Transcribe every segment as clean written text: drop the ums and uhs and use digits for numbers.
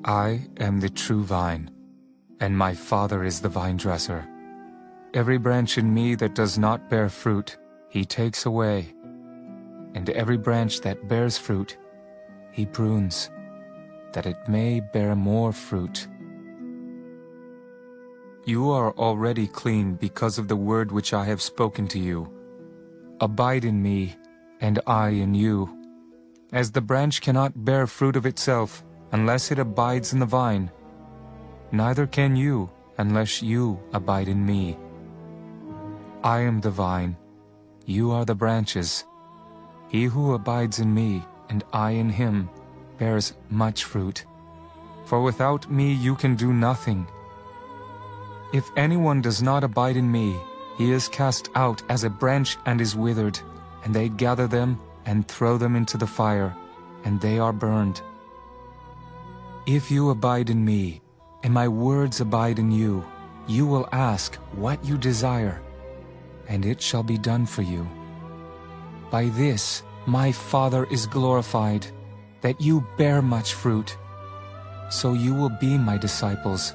I am the true vine, and my Father is the vine dresser. Every branch in me that does not bear fruit, he takes away, and every branch that bears fruit, he prunes, that it may bear more fruit. You are already clean because of the word which I have spoken to you. Abide in me, and I in you. As the branch cannot bear fruit of itself unless it abides in the vine, neither can you unless you abide in me. I am the vine, you are the branches. He who abides in me, and I in him, bears much fruit. For without me you can do nothing. If anyone does not abide in me, he is cast out as a branch and is withered, and they gather them and throw them into the fire, and they are burned. If you abide in me, and my words abide in you, you will ask what you desire, and it shall be done for you. By this my Father is glorified, that you bear much fruit, so you will be my disciples.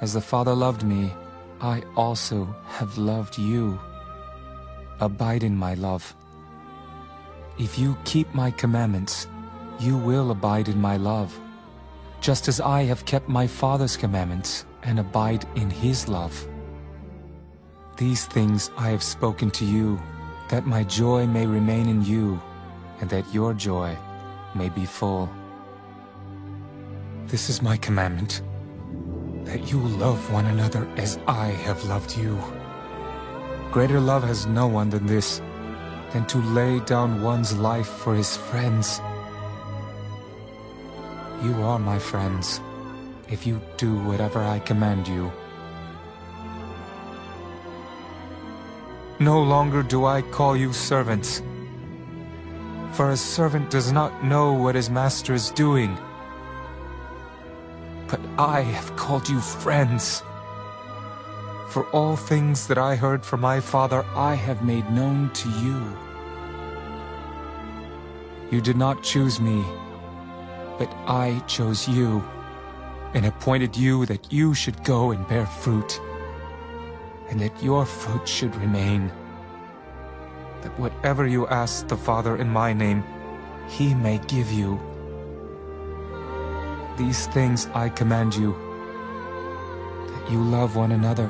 As the Father loved me, I also have loved you. Abide in my love. If you keep my commandments, you will abide in my love, just as I have kept my Father's commandments and abide in his love. These things I have spoken to you, that my joy may remain in you, and that your joy may be full. This is my commandment, that you love one another as I have loved you. Greater love has no one than this, than to lay down one's life for his friends. You are my friends, if you do whatever I command you. No longer do I call you servants, for a servant does not know what his master is doing. But I have called you friends. For all things that I heard from my Father I have made known to you. You did not choose me, but I chose you, and appointed you that you should go and bear fruit, and that your fruit should remain, that whatever you ask the Father in my name, he may give you. These things I command you, that you love one another.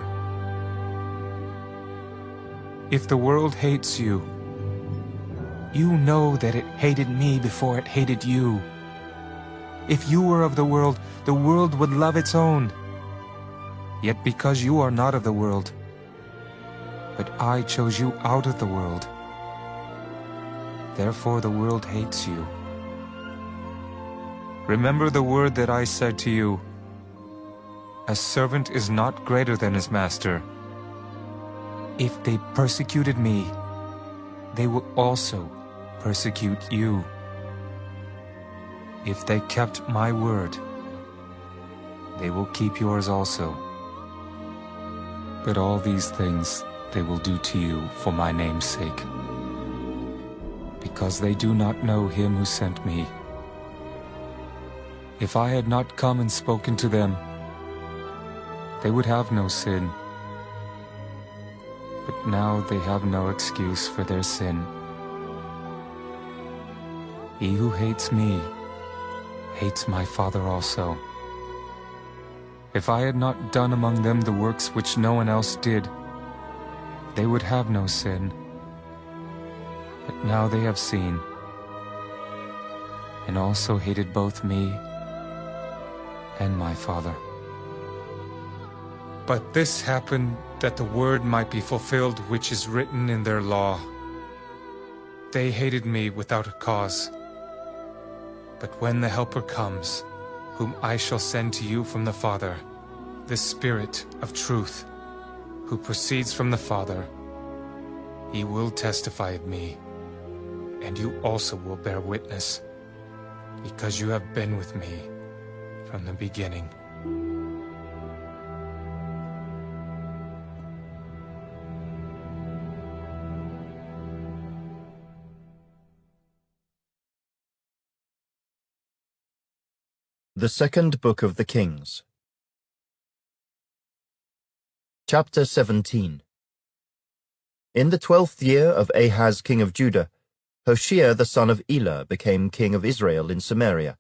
If the world hates you, you know that it hated me before it hated you. If you were of the world would love its own. Yet because you are not of the world, but I chose you out of the world, therefore the world hates you. Remember the word that I said to you, a servant is not greater than his master. If they persecuted me, they will also persecute you. If they kept my word, they will keep yours also. But all these things they will do to you for my name's sake, because they do not know him who sent me. If I had not come and spoken to them, they would have no sin. But now they have no excuse for their sin. He who hates me hates my Father also. If I had not done among them the works which no one else did, they would have no sin. But now they have seen, and also hated both me and my Father. But this happened that the word might be fulfilled which is written in their law. They hated me without a cause. But when the Helper comes, whom I shall send to you from the Father, the Spirit of truth, who proceeds from the Father, he will testify of me, and you also will bear witness, because you have been with me from the beginning. The Second Book of the Kings. Chapter 17. In the 12th year of Ahaz king of Judah, Hoshea the son of Elah became king of Israel in Samaria,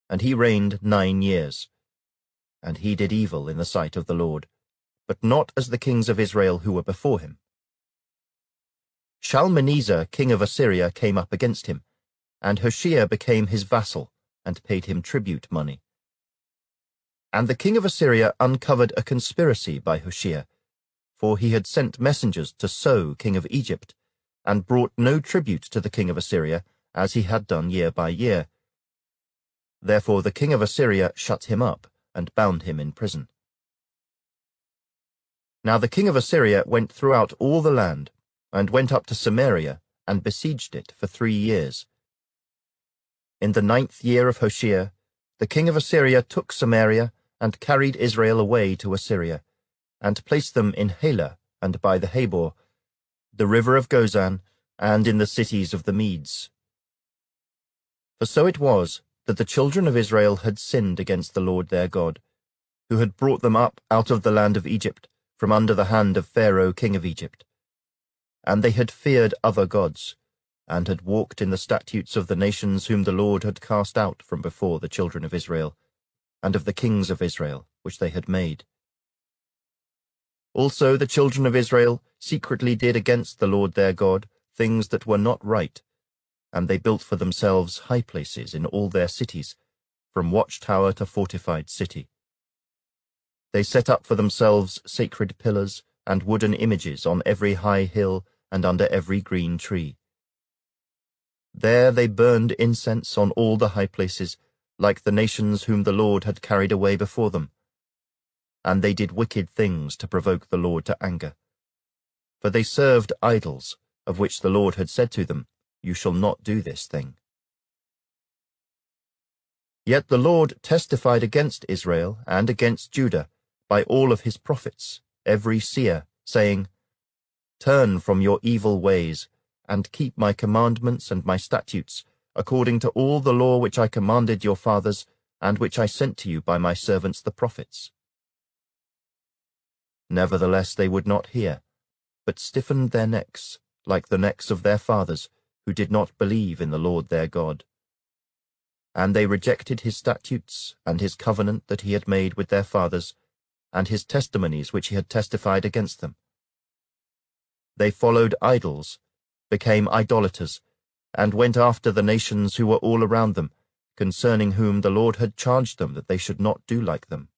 and he reigned 9 years. And he did evil in the sight of the Lord, but not as the kings of Israel who were before him. Shalmaneser king of Assyria came up against him, and Hoshea became his vassal, and paid him tribute money. And the king of Assyria uncovered a conspiracy by Hoshea, for he had sent messengers to So king of Egypt, and brought no tribute to the king of Assyria, as he had done year by year. Therefore the king of Assyria shut him up, and bound him in prison. Now the king of Assyria went throughout all the land, and went up to Samaria, and besieged it for 3 years. In the 9th year of Hoshea, the king of Assyria took Samaria, and carried Israel away to Assyria, and placed them in Halah, and by the Habor, the river of Gozan, and in the cities of the Medes. For so it was that the children of Israel had sinned against the Lord their God, who had brought them up out of the land of Egypt, from under the hand of Pharaoh king of Egypt. And they had feared other gods, and had walked in the statutes of the nations whom the Lord had cast out from before the children of Israel, and of the kings of Israel, which they had made. Also the children of Israel secretly did against the Lord their God things that were not right, and they built for themselves high places in all their cities, from watchtower to fortified city. They set up for themselves sacred pillars and wooden images on every high hill and under every green tree. There they burned incense on all the high places, like the nations whom the Lord had carried away before them. And they did wicked things to provoke the Lord to anger. For they served idols, of which the Lord had said to them, "You shall not do this thing." Yet the Lord testified against Israel and against Judah by all of his prophets, every seer, saying, "Turn from your evil ways, and keep my commandments and my statutes, according to all the law which I commanded your fathers, and which I sent to you by my servants the prophets." Nevertheless they would not hear, but stiffened their necks, like the necks of their fathers, who did not believe in the Lord their God. And they rejected his statutes, and his covenant that he had made with their fathers, and his testimonies which he had testified against them. They followed idols, became idolaters, and went after the nations who were all around them, concerning whom the Lord had charged them that they should not do like them.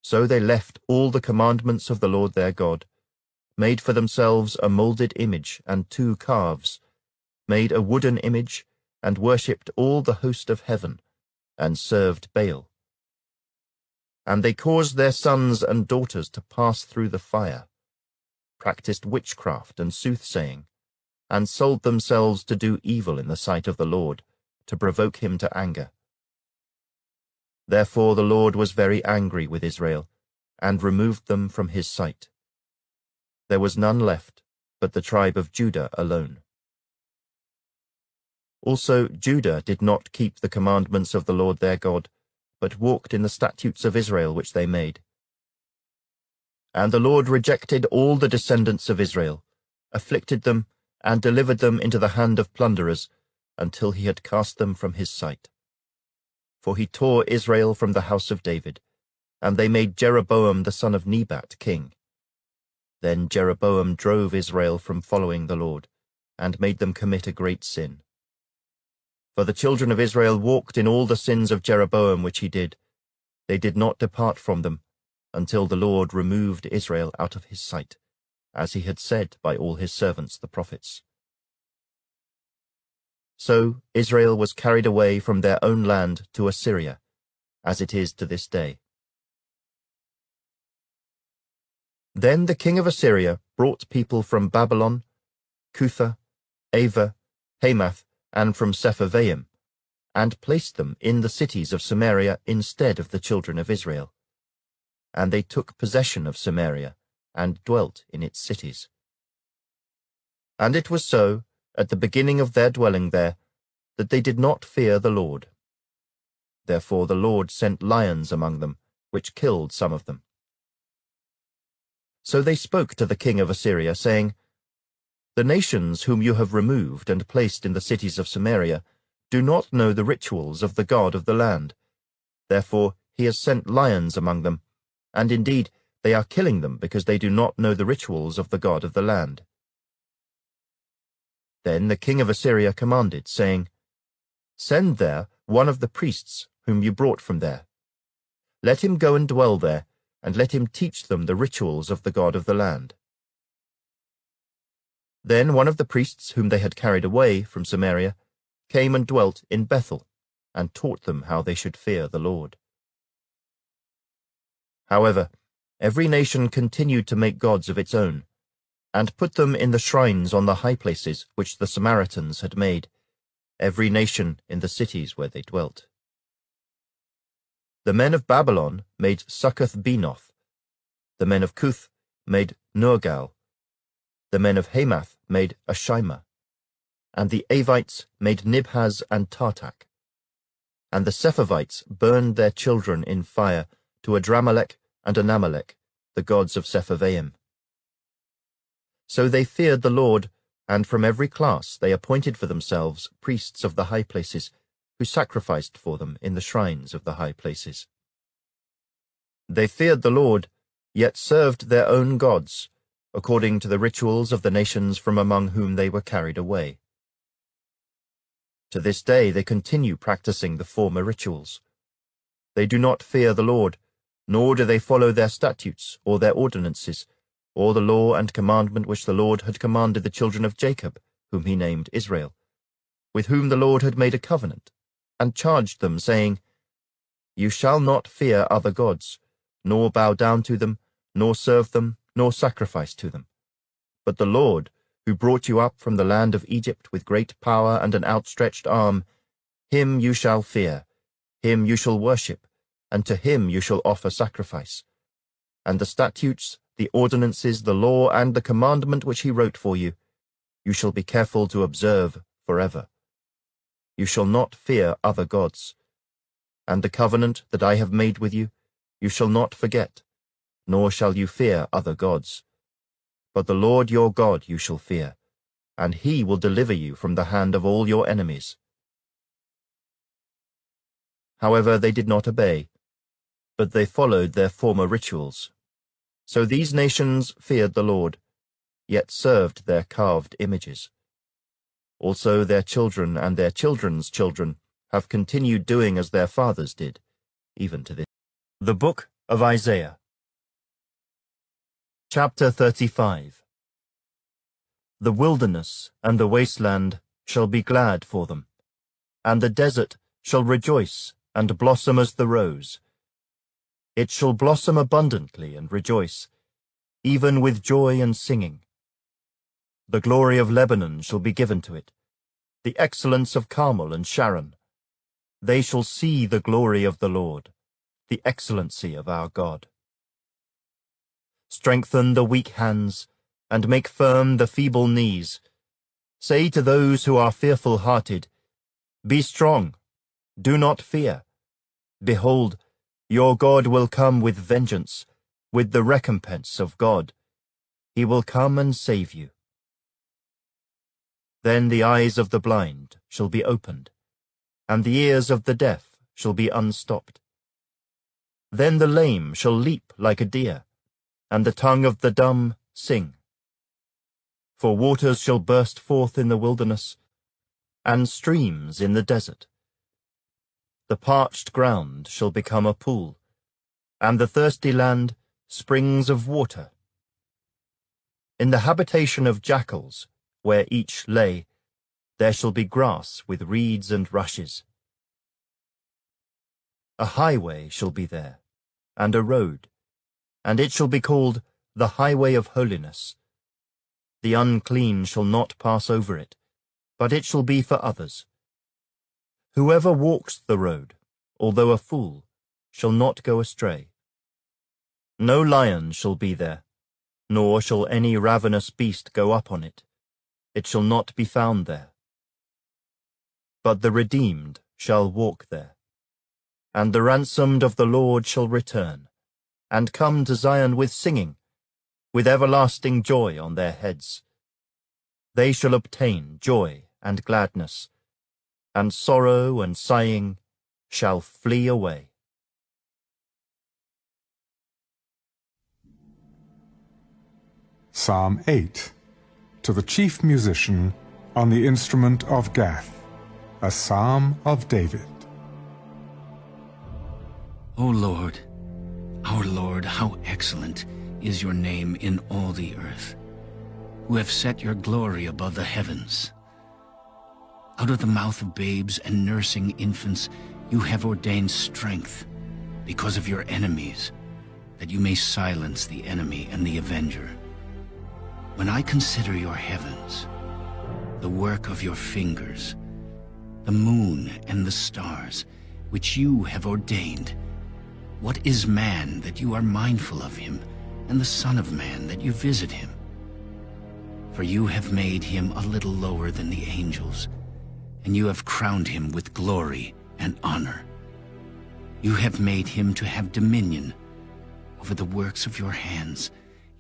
So they left all the commandments of the Lord their God, made for themselves a moulded image and 2 calves, made a wooden image, and worshipped all the host of heaven, and served Baal. And they caused their sons and daughters to pass through the fire, practiced witchcraft and soothsaying, and sold themselves to do evil in the sight of the Lord, to provoke him to anger. Therefore the Lord was very angry with Israel, and removed them from his sight. There was none left, but the tribe of Judah alone. Also Judah did not keep the commandments of the Lord their God, but walked in the statutes of Israel which they made. And the Lord rejected all the descendants of Israel, afflicted them, and delivered them into the hand of plunderers, until he had cast them from his sight. For he tore Israel from the house of David, and they made Jeroboam the son of Nebat king. Then Jeroboam drove Israel from following the Lord, and made them commit a great sin. For the children of Israel walked in all the sins of Jeroboam which he did. They did not depart from them, until the Lord removed Israel out of his sight, as he had said by all his servants the prophets. So Israel was carried away from their own land to Assyria, as it is to this day. Then the king of Assyria brought people from Babylon, Cutha, Ava, Hamath, and from Sepharvaim, and placed them in the cities of Samaria instead of the children of Israel. And they took possession of Samaria, and dwelt in its cities. And it was so, at the beginning of their dwelling there, that they did not fear the Lord. Therefore the Lord sent lions among them, which killed some of them. So they spoke to the king of Assyria, saying, The nations whom you have removed and placed in the cities of Samaria do not know the rituals of the God of the land. Therefore he has sent lions among them, and indeed they are killing them because they do not know the rituals of the God of the land. Then the king of Assyria commanded, saying, Send there one of the priests whom you brought from there. Let him go and dwell there, and let him teach them the rituals of the God of the land. Then one of the priests whom they had carried away from Samaria came and dwelt in Bethel, and taught them how they should fear the Lord. However, every nation continued to make gods of its own, and put them in the shrines on the high places which the Samaritans had made, every nation in the cities where they dwelt. The men of Babylon made Succoth-Benoth. The men of Cuth made Nergal. The men of Hamath made Ashima. And the Avites made Nibhaz and Tartak. And the Sepharvites burned their children in fire to Adramelech and Anamelech, the gods of Sepharvaim. So they feared the Lord, and from every class they appointed for themselves priests of the high places, who sacrificed for them in the shrines of the high places. They feared the Lord, yet served their own gods, according to the rituals of the nations from among whom they were carried away. To this day they continue practicing the former rituals. They do not fear the Lord, nor do they follow their statutes or their ordinances, or the law and commandment which the Lord had commanded the children of Jacob, whom he named Israel, with whom the Lord had made a covenant, and charged them, saying, You shall not fear other gods, nor bow down to them, nor serve them, nor sacrifice to them. But the Lord, who brought you up from the land of Egypt with great power and an outstretched arm, him you shall fear, him you shall worship, and to him you shall offer sacrifice. And the statutes, the ordinances, the law, and the commandment which he wrote for you, you shall be careful to observe forever. You shall not fear other gods. And the covenant that I have made with you, you shall not forget, nor shall you fear other gods. But the Lord your God you shall fear, and he will deliver you from the hand of all your enemies. However, they did not obey, but they followed their former rituals. So these nations feared the Lord, yet served their carved images. Also their children and their children's children have continued doing as their fathers did, even to this. The Book of Isaiah. Chapter 35. The wilderness and the wasteland shall be glad for them, and the desert shall rejoice and blossom as the rose. It shall blossom abundantly and rejoice, even with joy and singing. The glory of Lebanon shall be given to it, the excellence of Carmel and Sharon. They shall see the glory of the Lord, the excellency of our God. Strengthen the weak hands, and make firm the feeble knees. Say to those who are fearful-hearted, Be strong, do not fear. Behold, your God will come with vengeance, with the recompense of God. He will come and save you. Then the eyes of the blind shall be opened, and the ears of the deaf shall be unstopped. Then the lame shall leap like a deer, and the tongue of the dumb sing. For waters shall burst forth in the wilderness, and streams in the desert. The parched ground shall become a pool, and the thirsty land springs of water. In the habitation of jackals, where each lay, there shall be grass with reeds and rushes. A highway shall be there, and a road, and it shall be called the highway of holiness. The unclean shall not pass over it, but it shall be for others. Whoever walks the road, although a fool, shall not go astray. No lion shall be there, nor shall any ravenous beast go up on it. It shall not be found there. But the redeemed shall walk there. And the ransomed of the Lord shall return, and come to Zion with singing, with everlasting joy on their heads. They shall obtain joy and gladness, and sorrow and sighing shall flee away. Psalm 8. To the chief musician on the instrument of Gath, a psalm of David. O Lord, our Lord, how excellent is your name in all the earth, who have set your glory above the heavens. Out of the mouth of babes and nursing infants you have ordained strength because of your enemies, that you may silence the enemy and the avenger. When I consider your heavens, the work of your fingers, the moon and the stars, which you have ordained, what is man that you are mindful of him, and the Son of Man that you visit him? For you have made him a little lower than the angels, and you have crowned him with glory and honor. You have made him to have dominion over the works of your hands.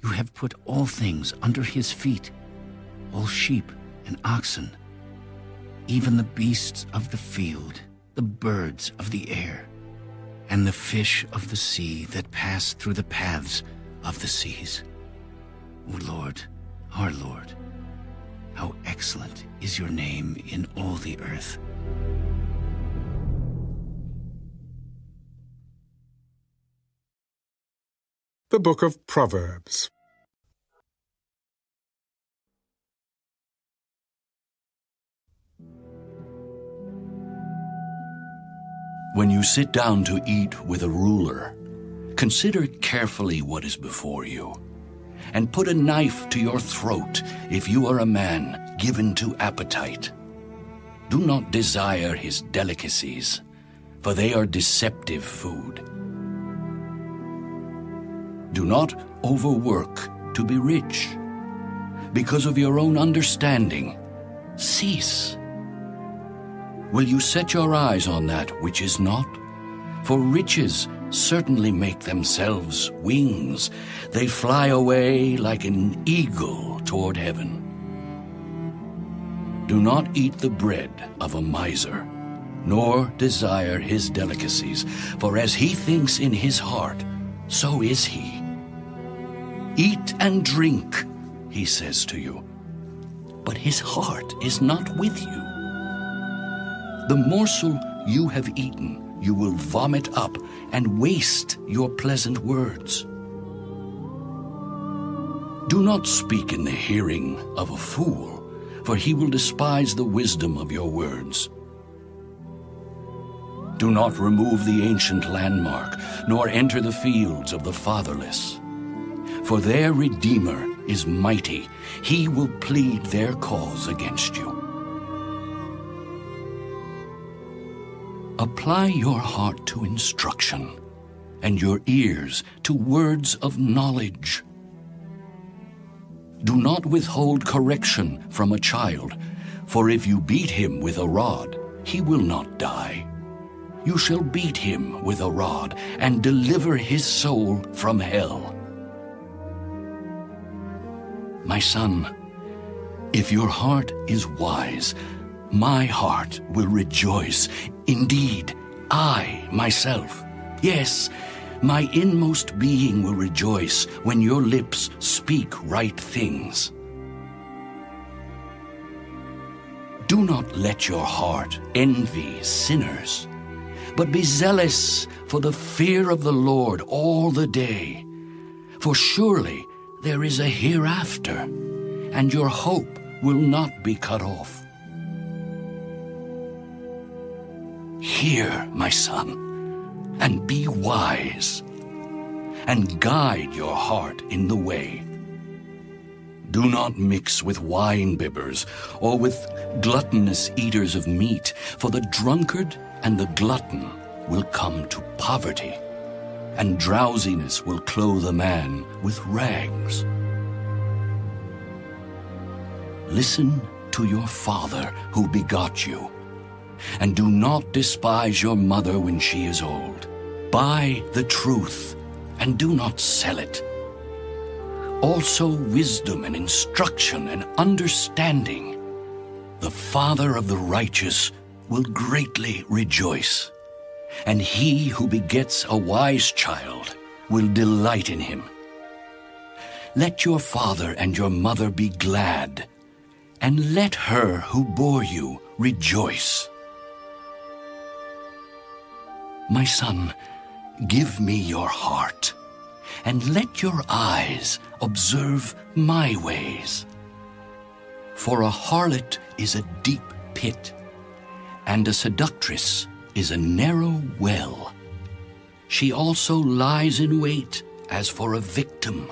You have put all things under his feet, all sheep and oxen, even the beasts of the field, the birds of the air, and the fish of the sea that pass through the paths of the seas. O Lord, our Lord, how excellent is your name in all the earth. The Book of Proverbs. When you sit down to eat with a ruler, consider carefully what is before you, and put a knife to your throat if you are a man given to appetite. Do not desire his delicacies, for they are deceptive food. Do not overwork to be rich. Because of your own understanding, cease. Will you set your eyes on that which is not? For riches certainly make themselves wings. They fly away like an eagle toward heaven. Do not eat the bread of a miser, nor desire his delicacies, for as he thinks in his heart, so is he. Eat and drink, he says to you, but his heart is not with you. The morsel you have eaten you will vomit up and waste your pleasant words. Do not speak in the hearing of a fool, for he will despise the wisdom of your words. Do not remove the ancient landmark, nor enter the fields of the fatherless. For their Redeemer is mighty. He will plead their cause against you. Apply your heart to instruction, and your ears to words of knowledge. Do not withhold correction from a child, for if you beat him with a rod, he will not die. You shall beat him with a rod, and deliver his soul from hell. My son, if your heart is wise, my heart will rejoice. Indeed, I, myself, yes, my inmost being will rejoice when your lips speak right things. Do not let your heart envy sinners, but be zealous for the fear of the Lord all the day. For surely there is a hereafter, and your hope will not be cut off. Hear, my son, and be wise, and guide your heart in the way. Do not mix with wine-bibbers or with gluttonous eaters of meat, for the drunkard and the glutton will come to poverty, and drowsiness will clothe a man with rags. Listen to your father who begot you, and do not despise your mother when she is old. Buy the truth, and do not sell it. Also wisdom and instruction and understanding. The father of the righteous will greatly rejoice, and he who begets a wise child will delight in him. Let your father and your mother be glad, and let her who bore you rejoice. My son, give me your heart, and let your eyes observe my ways. For a harlot is a deep pit, and a seductress is a narrow well. She also lies in wait as for a victim,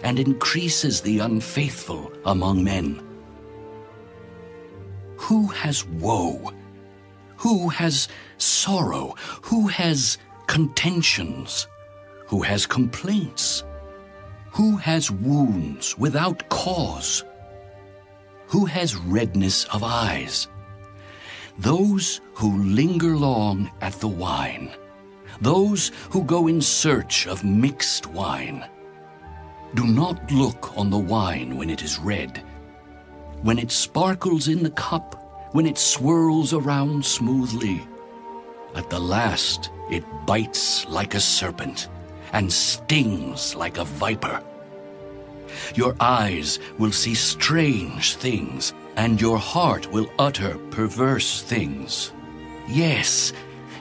and increases the unfaithful among men. Who has woe? Who has sorrow? Who has contentions? Who has complaints? Who has wounds without cause? Who has redness of eyes? Those who linger long at the wine, those who go in search of mixed wine. Do not look on the wine when it is red, when it sparkles in the cup, when it swirls around smoothly. At the last it bites like a serpent and stings like a viper. Your eyes will see strange things, and your heart will utter perverse things. Yes,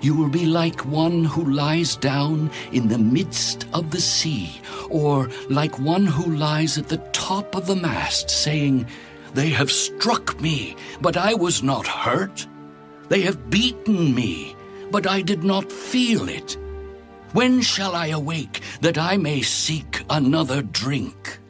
you will be like one who lies down in the midst of the sea, or like one who lies at the top of the mast, saying, "They have struck me, but I was not hurt. They have beaten me, but I did not feel it. When shall I awake that I may seek another drink?"